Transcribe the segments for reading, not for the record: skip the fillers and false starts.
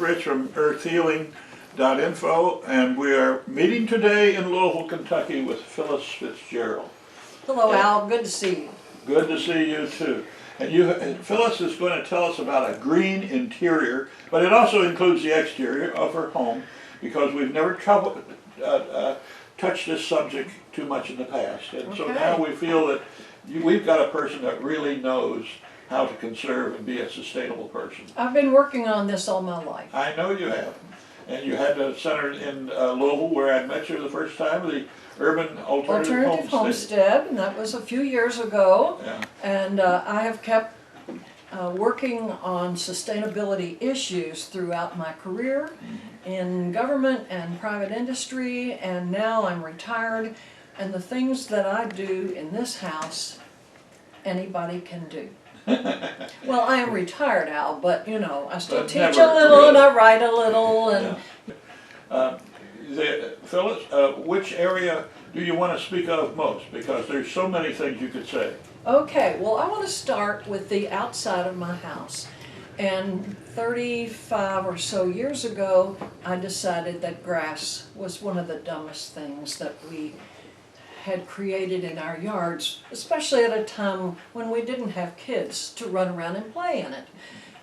Rich from earthhealing.info, and we are meeting today in Louisville, Kentucky with Phyllis Fitzgerald. Hello, Al. Good to see you. Good to see you too. And Phyllis is going to tell us about a green interior, but it also includes the exterior of her home, because we've never touched this subject too much in the past. And so now we feel that we've got a person that really knows how to conserve and be a sustainable person. I've been working on this all my life. I know you have. And you had a center in Louisville where I met you the first time, the Urban Homestead, and that was a few years ago. Yeah. And I have kept working on sustainability issues throughout my career in government and private industry, and now I'm retired, and the things that I do in this house, anybody can do. Well, I am retired, Al, but you know, I still teach a little and I write a little. And Phyllis, which area do you want to speak of most? Because there's so many things you could say. Okay, well, I want to start with the outside of my house. And 35 or so years ago, I decided that grass was one of the dumbest things that we had created in our yards, especially at a time when we didn't have kids to run around and play in it.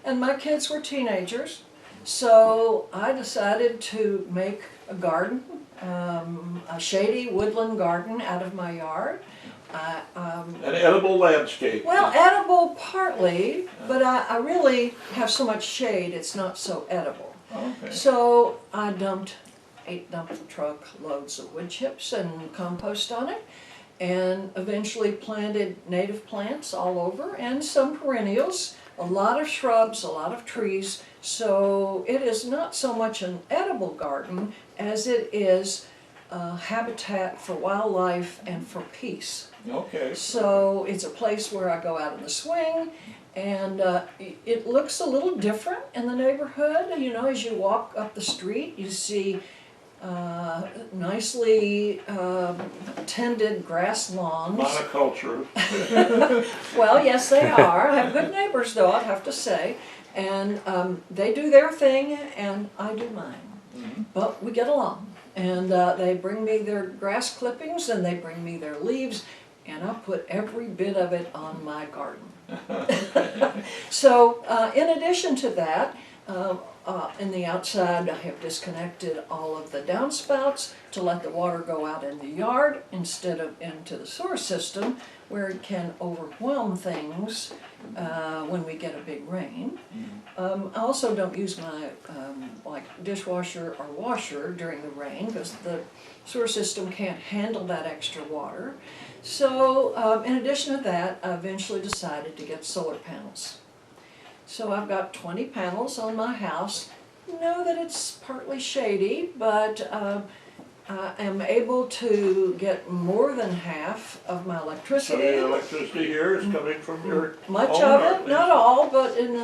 And my kids were teenagers, so I decided to make a garden, a shady woodland garden out of my yard. An edible landscape. Well, edible partly, but I really have so much shade it's not so edible. Okay. So I dumped 8 dump truck loads of wood chips and compost on it, and eventually planted native plants all over and some perennials, a lot of shrubs, a lot of trees. So it is not so much an edible garden as it is habitat for wildlife and for peace. Okay. So it's a place where I go out in the swing, and it looks a little different in the neighborhood. You know, as you walk up the street, you see nicely tended grass lawns. Monoculture. Well, yes, they are. I have good neighbors, though, I'd have to say. And they do their thing, and I do mine. But we get along. And they bring me their grass clippings, and they bring me their leaves, and I put every bit of it on my garden. So in addition to that, in the outside I have disconnected all of the downspouts to let the water go out in the yard instead of into the sewer system, where it can overwhelm things when we get a big rain. I also don't use my like dishwasher or washer during the rain, because the sewer system can't handle that extra water. So in addition to that, I eventually decided to get solar panels. So I've got 20 panels on my house. Know that it's partly shady, but I am able to get more than half of my electricity. So the electricity here is coming from your much home, of it, not all, but in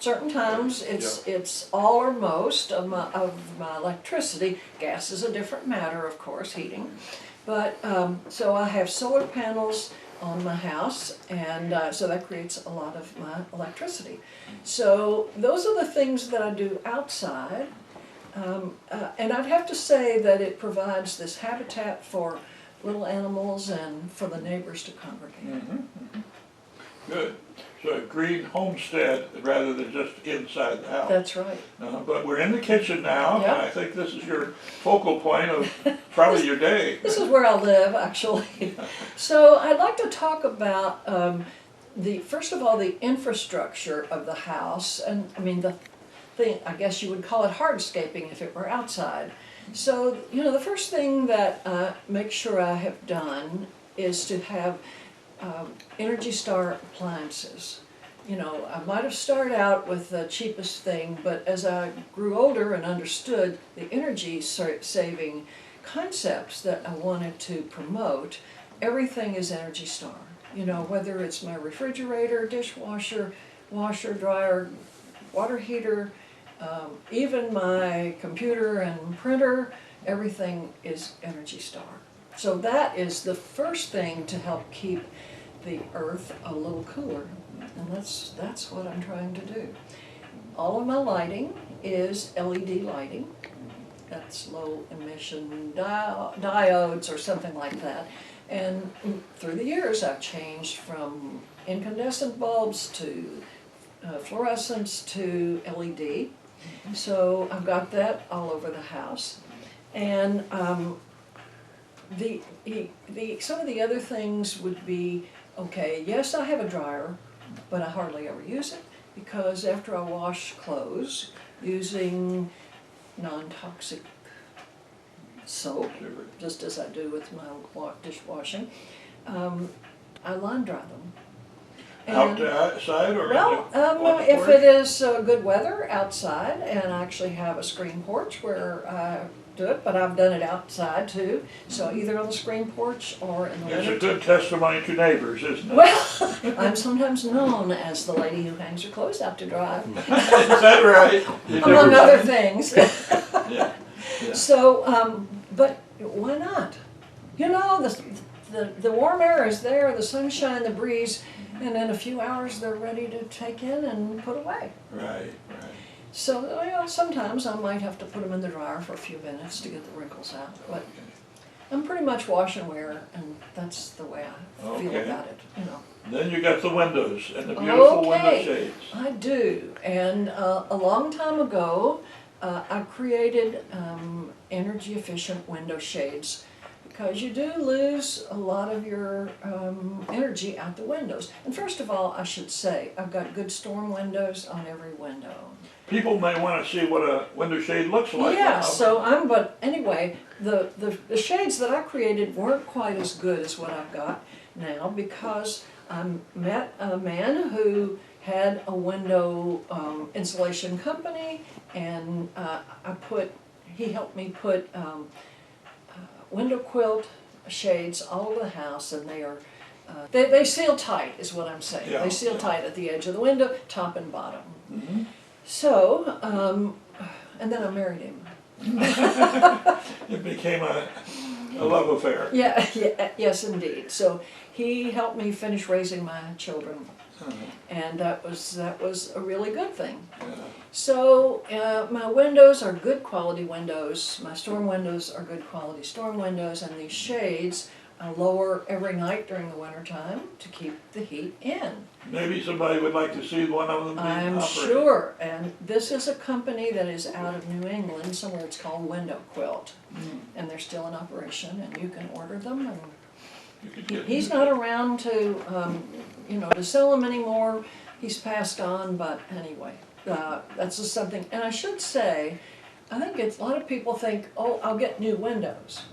certain times, is, it's all or most of my electricity. Gas is a different matter, of course, heating. But so I have solar panels on my house, and so that creates a lot of my electricity. So those are the things that I do outside, and I'd have to say that it provides this habitat for little animals and for the neighbors to congregate. Good. So a green homestead rather than just inside the house. That's right. But we're in the kitchen now, Yep. and I think this is your focal point of probably your day. This is where I live, actually. So I'd like to talk about first of all, the infrastructure of the house, and I mean the thing, I guess you would call it hardscaping if it were outside. So, you know, the first thing that I make sure I have done is to have Energy Star appliances. You know, I might have started out with the cheapest thing, but as I grew older and understood the energy saving concepts that I wanted to promote, everything is Energy Star. You know, whether it's my refrigerator, dishwasher, washer, dryer, water heater, even my computer and printer, everything is Energy Star. So that is the first thing to help keep the earth a little cooler, and that's what I'm trying to do. all of my lighting is LED lighting. That's low emission diodes or something like that. And through the years, I've changed from incandescent bulbs to fluorescents to LED. So I've got that all over the house. And some of the other things would be, okay, yes, I have a dryer, but I hardly ever use it because after I wash clothes using non-toxic soap, just as I do with my dishwashing, I line dry them. Outside or well, if it is good weather outside, and I actually have a screen porch where I do it, but I've done it outside too. So either on the screen porch or in the winter. It's a good testimony to neighbors, isn't it? Well, I'm sometimes known as the lady who hangs her clothes out to dry. Is that right? Among other things. Yeah. So, but why not? You know, the warm air is there, the sunshine, the breeze, and in a few hours they're ready to take in and put away. Right. So, you know, sometimes I might have to put them in the dryer for a few minutes to get the wrinkles out, but I'm pretty much wash and wear, and that's the way I feel about it, you know. Then you got the windows and the beautiful window shades. I do, and a long time ago, I created energy efficient window shades because you do lose a lot of your energy out the windows. And first of all, I should say, I've got good storm windows on every window. People may want to see what a window shade looks like. Yeah, but anyway, the shades that I created weren't quite as good as what I've got now because I met a man who had a window insulation company, and he helped me put window quilt shades all over the house, and they are they seal tight is what I'm saying. Yeah, they seal tight at the edge of the window, top and bottom. Mm-hmm. So, and then I married him. It became a love affair. Yes, indeed. So he helped me finish raising my children, and that was a really good thing. Yeah. So my windows are good quality windows. My storm windows are good quality storm windows, and these shades I lower every night during the winter time to keep the heat in. Maybe somebody would like to see one of them being I'm operated. sure, and this is a company that is out of New England, somewhere it's called Window Quilt, and they're still in operation, and you can order them. And he's not around to, to sell them anymore. He's passed on, but anyway, that's just something. And I should say, I think a lot of people think, oh, I'll get new windows,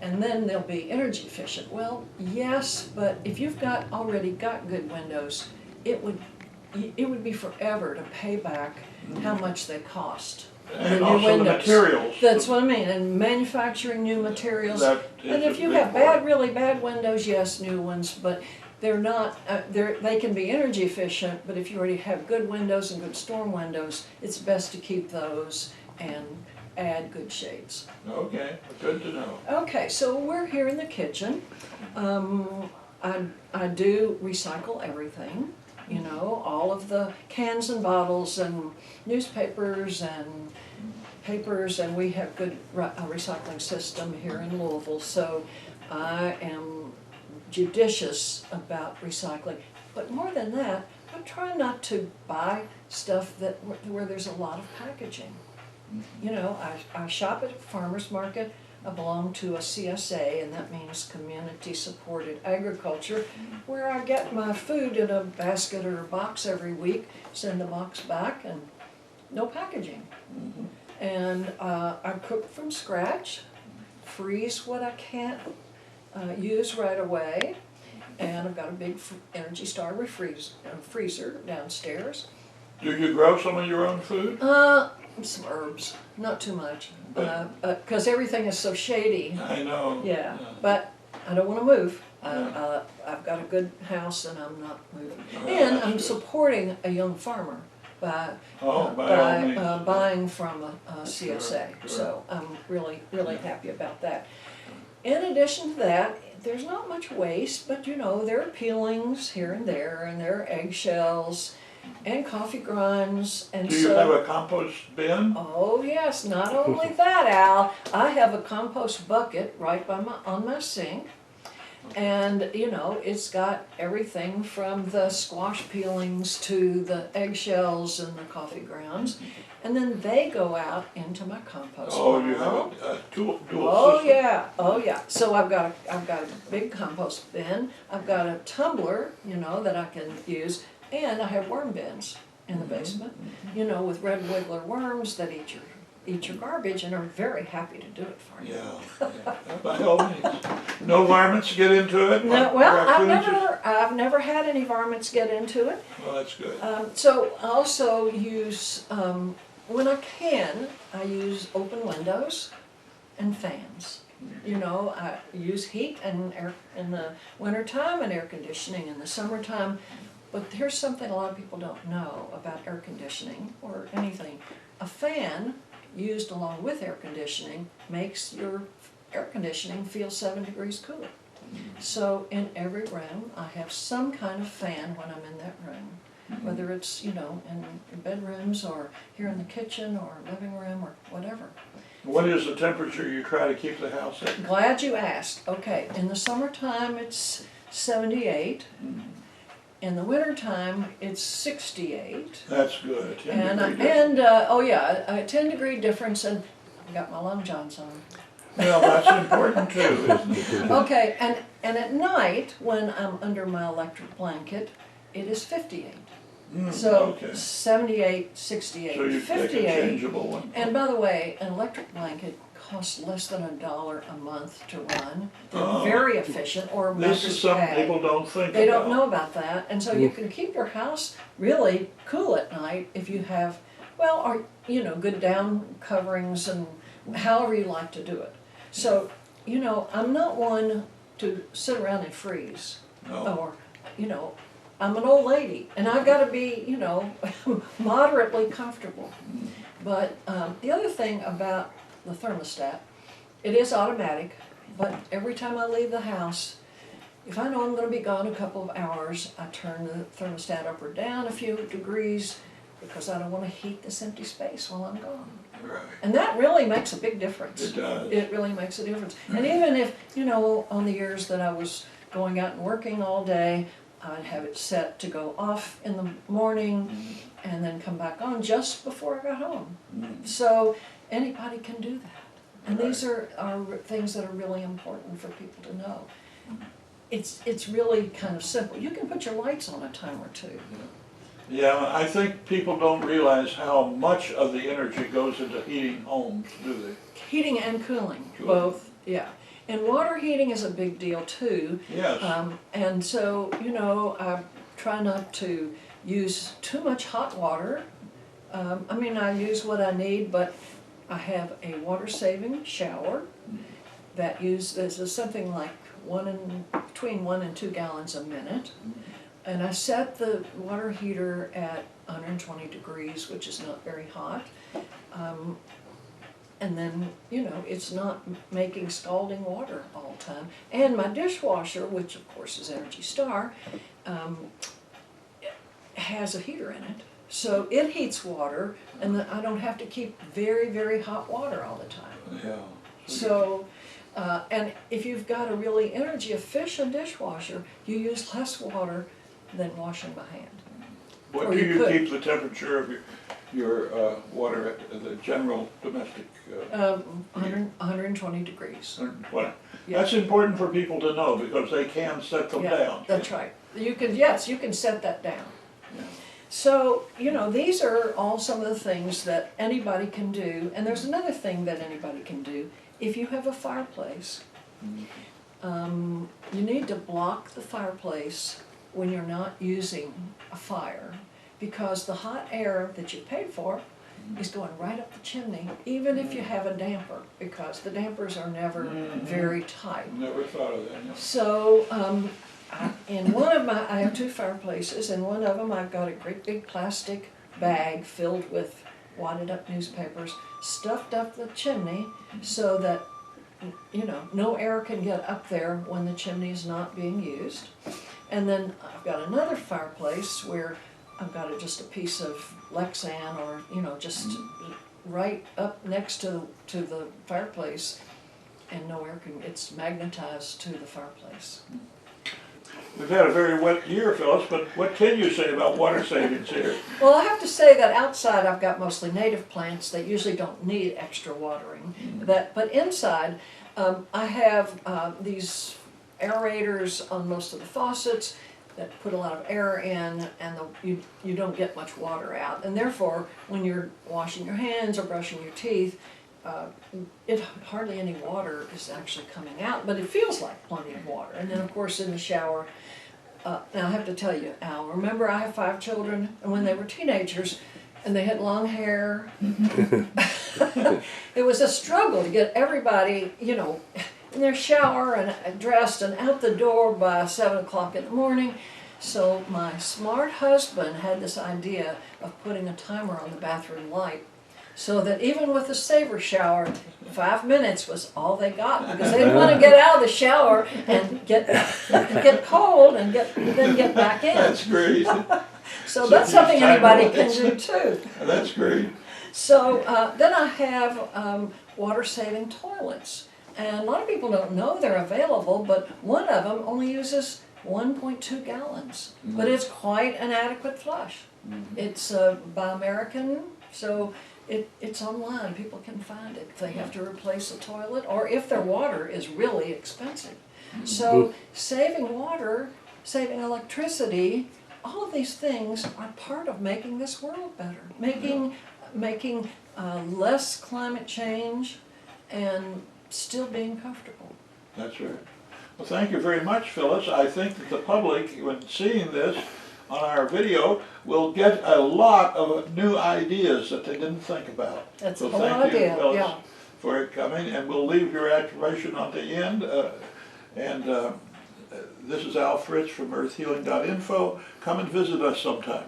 and then they'll be energy efficient. Well, yes, but if you've already got good windows, it would be forever to pay back how much they cost. And also the materials. That's what I mean, and manufacturing new materials. And if you have really bad windows, yes, new ones, but they're not. They can be energy efficient, but if you already have good windows and good storm windows, it's best to keep those and add good shades. Okay, good to know. Okay, so we're here in the kitchen. I do recycle everything, you know, all of the cans and bottles and newspapers and papers, and we have good recycling system here in Louisville, so I am judicious about recycling. But more than that, I try not to buy stuff where there's a lot of packaging. You know, I shop at a farmer's market. I belong to a CSA, and that means Community Supported Agriculture, where I get my food in a basket or a box every week, send the box back, and no packaging. And I cook from scratch, freeze what I can't use right away, and I've got a big Energy Star freezer downstairs. Do you grow some of your own food? Some herbs, not too much, because everything is so shady. I know. Yeah, but I don't want to move. I've got a good house, and I'm not moving. And I'm supporting a young farmer by buying from a CSA. Sure. So I'm really happy about that. In addition to that, there's not much waste, but you know, there are peelings here and there, and there are eggshells. and coffee grinds, and Do you have a compost bin? Oh yes, not only that, Al, I have a compost bucket right by on my sink. And you know, it's got everything from the squash peelings to the eggshells and the coffee grounds. And then they go out into my compost Oh, pile. you have a dual Oh system? yeah, oh yeah. So I've got a big compost bin. I've got a tumbler, you know, that I can use, and I have worm bins in the basement, you know, with red wiggler worms that eat your garbage and are very happy to do it for you. Yeah, by all means. No varmints get into it? No, like well, raccoons? I've never had any varmints get into it. Well, that's good. So I also use, when I can, I use open windows and fans. You know, I use heat and air in the wintertime and air conditioning in the summertime. But here's something a lot of people don't know about air conditioning or anything. A fan used along with air conditioning makes your air conditioning feel 7 degrees cooler. So in every room, I have some kind of fan when I'm in that room, whether it's, you know, in bedrooms or here in the kitchen or living room or whatever. What is the temperature you try to keep the house at? Glad you asked. Okay, in the summertime it's 78. In the wintertime it's 68. That's good. A 10 And degree difference. oh yeah, a 10-degree difference, and I've got my long johns on. Well, that's important too, isn't it? Okay, and at night when I'm under my electric blanket, it is 58. So okay. 78, 68, So you take a 58. changeable one. And by the way, an electric blanket costs less than $1 a month to run. They're Oh. very efficient, or a This mattress is something pad. people don't think They about. don't know about that, and so you can keep your house really cool at night if you have, well, or you know, good down coverings and however you like to do it. So, you know, I'm not one to sit around and freeze, No. or, you know, I'm an old lady, and I've got to be, you know, moderately comfortable. But the other thing about the thermostat, it is automatic, but every time I leave the house, if I know I'm going to be gone a couple of hours, I turn the thermostat up or down a few degrees because I don't want to heat this empty space while I'm gone. Right. And that really makes a big difference. It does. It really makes a difference. And even if, you know, on the years that I was going out and working all day, I'd have it set to go off in the morning and then come back on just before I got home. So anybody can do that. And these are things that are really important for people to know. It's really kind of simple. You can put your lights on a time or two. Yeah, I think people don't realize how much of the energy goes into heating homes, do they? Heating and cooling, Cooling. both, yeah. And water heating is a big deal too. Yes. And so, you know, I try not to use too much hot water. I mean, I use what I need, but I have a water-saving shower that uses something like between 1 and 2 gallons a minute. And I set the water heater at 120 degrees, which is not very hot. And then, you know, it's not making scalding water all the time. And my dishwasher, which of course is Energy Star, has a heater in it. So it heats water, and I don't have to keep very, very hot water all the time. Yeah. So, and if you've got a really energy efficient dishwasher, you use less water than washing by hand. What Or do you you could. keep the temperature of your water at, the general domestic? 120 degrees. 120. Yeah. That's important for people to know because they can set them Yeah, down. that's right. You can, yes, you can set that down. Yeah. So, you know, these are all some of the things that anybody can do. And there's another thing that anybody can do. If you have a fireplace, you need to block the fireplace when you're not using a fire, because the hot air that you paid for is going right up the chimney, even if you have a damper, because the dampers are never very tight. Never thought of that. Yeah. So, in one of I have 2 fireplaces, and one of them I've got a great big plastic bag filled with wadded up newspapers, stuffed up the chimney so that, you know, no air can get up there when the chimney is not being used. And then I've got another fireplace where I've got just a piece of Lexan, or just right up next to the fireplace, and no air can. It's magnetized to the fireplace. We've had a very wet year, Phyllis, but what can you say about water savings here? Well, I have to say that outside I've got mostly native plants that usually don't need extra watering. But inside, I have these aerators on most of the faucets that put a lot of air in, and you don't get much water out. And therefore, when you're washing your hands or brushing your teeth, hardly any water is actually coming out, but it feels like plenty of water. And then, of course, in the shower, now I have to tell you, Al, remember I have 5 children, and when they were teenagers and they had long hair, it was a struggle to get everybody, in their shower and dressed and out the door by 7 o'clock in the morning. So my smart husband had this idea of putting a timer on the bathroom light, so that even with a saver shower, 5 minutes was all they got, because they didn't want to get out of the shower and get cold and then get back in. That's great. So that's something anybody can do too. That's great. So then I have water-saving toilets. And a lot of people don't know they're available, but one of them only uses 1.2 gallons. But it's quite an adequate flush. It's by American, so it's online. People can find it if they have to replace a toilet, or if their water is really expensive. So saving water, saving electricity, all of these things are part of making this world better, making less climate change, and still being comfortable. That's right. Well, thank you very much, Phyllis. I think that the public, when seeing this on our video, will get a lot of new ideas that they didn't think about. That's so a whole thank you, idea, Phyllis, yeah. for coming, and we'll leave your information on the end. This is Al Fritz from earthhealing.info. Come and visit us sometime.